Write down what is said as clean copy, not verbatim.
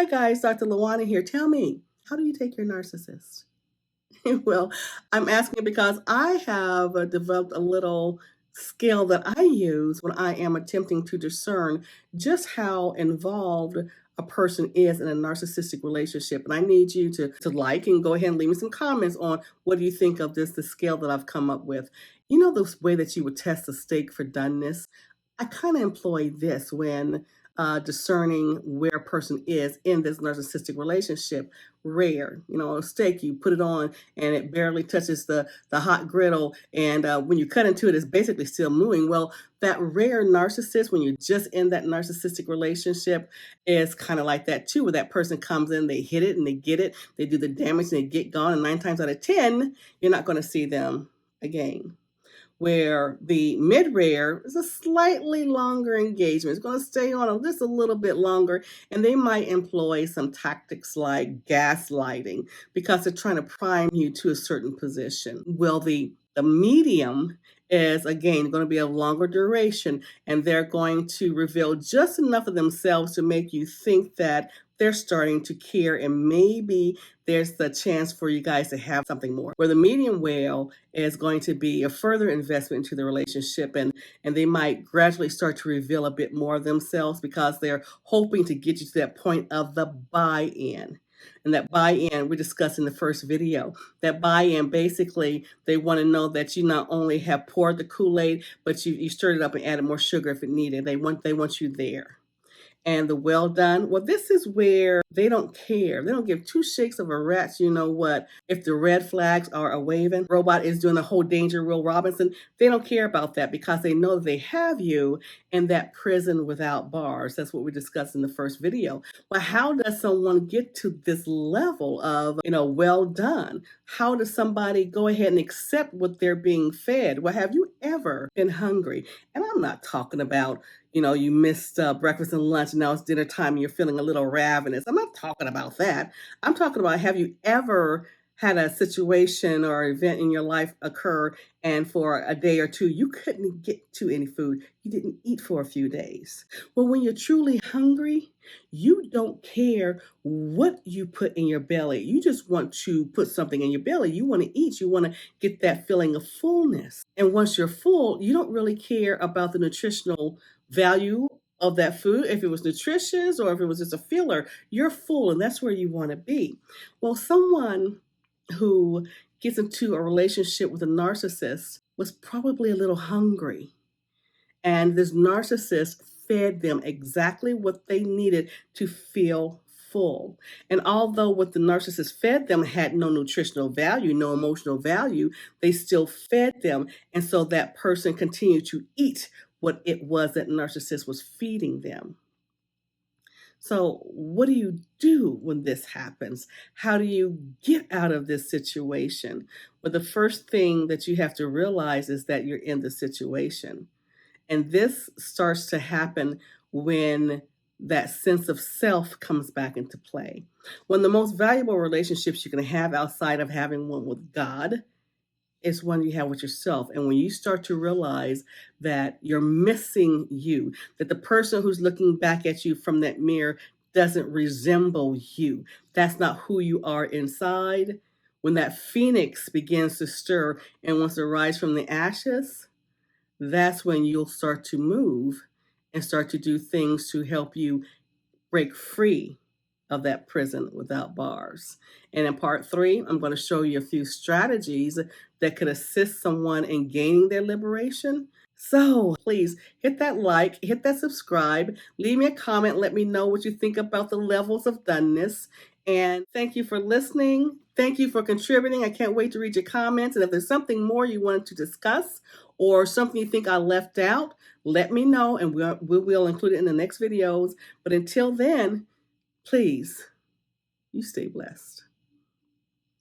Hi guys, Dr. Luana here. Tell me, how do you take your narcissist? Well, I'm asking because I have developed a little skill that I use when I am attempting to discern just how involved a person is in a narcissistic relationship. And I need you to like and go ahead and leave me some comments on what do you think of the skill that I've come up with. You know, the way that you would test a steak for doneness? I kind of employ this when discerning where a person is in this narcissistic relationship. Rare, you know, a steak, you put it on and it barely touches the hot griddle, and when you cut into it, it's basically still moving. Well, that rare narcissist, when you're just in that narcissistic relationship, is kind of like that too, where that person comes in, they hit it and they get it, they do the damage and they get gone, and 9 times out of 10, you're not going to see them again. Where the mid-rare is a slightly longer engagement. It's going to stay on just a little bit longer, and they might employ some tactics like gaslighting because they're trying to prime you to a certain position. Well, the medium is again going to be a longer duration, and they're going to reveal just enough of themselves to make you think that they're starting to care, and maybe there's the chance for you guys to have something more. Where the medium whale is going to be a further investment into the relationship, and they might gradually start to reveal a bit more of themselves because they're hoping to get you to that point of the buy-in. And that buy-in we discussed in the first video. That buy-in, basically, they want to know that you not only have poured the Kool-Aid, but you stirred it up and added more sugar if it needed. They want you there. And the well done, well, this is where they don't care. They don't give two shakes of a rat's, you know what, if the red flags are a waving, robot is doing the whole danger Will Robinson. They don't care about that because they know they have you in that prison without bars. That's what we discussed in the first video. But how does someone get to this level of, well done? How does somebody go ahead and accept what they're being fed? Well, have you ever been hungry? And I'm not talking about you missed breakfast and lunch, and now it's dinner time and you're feeling a little ravenous. I'm not talking about that. I'm talking about, have you ever had a situation or event in your life occur, and for a day or two, you couldn't get to any food? You didn't eat for a few days. Well, when you're truly hungry, you don't care what you put in your belly. You just want to put something in your belly. You want to eat. You want to get that feeling of fullness. And once you're full, you don't really care about the nutritional value of that food. If it was nutritious or if it was just a filler, you're full, and that's where you want to be. Well, someone who gets into a relationship with a narcissist was probably a little hungry, and this narcissist fed them exactly what they needed to feel full. And although what the narcissist fed them had no nutritional value, no emotional value, they still fed them. And so that person continued to eat what it was that narcissist was feeding them. So what do you do when this happens? How do you get out of this situation? Well, the first thing that you have to realize is that you're in the situation. And this starts to happen when that sense of self comes back into play. One of the most valuable relationships you can have outside of having one with God is one you have with yourself. And when you start to realize that you're missing you, that the person who's looking back at you from that mirror doesn't resemble you, that's not who you are inside. When that phoenix begins to stir and wants to rise from the ashes, that's when you'll start to move and start to do things to help you break free of that prison without bars. And in part 3, I'm going to show you a few strategies that could assist someone in gaining their liberation. So please hit that like, hit that subscribe, leave me a comment, let me know what you think about the levels of doneness. And thank you for listening. Thank you for contributing. I can't wait to read your comments. And if there's something more you wanted to discuss or something you think I left out, let me know and we will include it in the next videos. But until then, please, you stay blessed.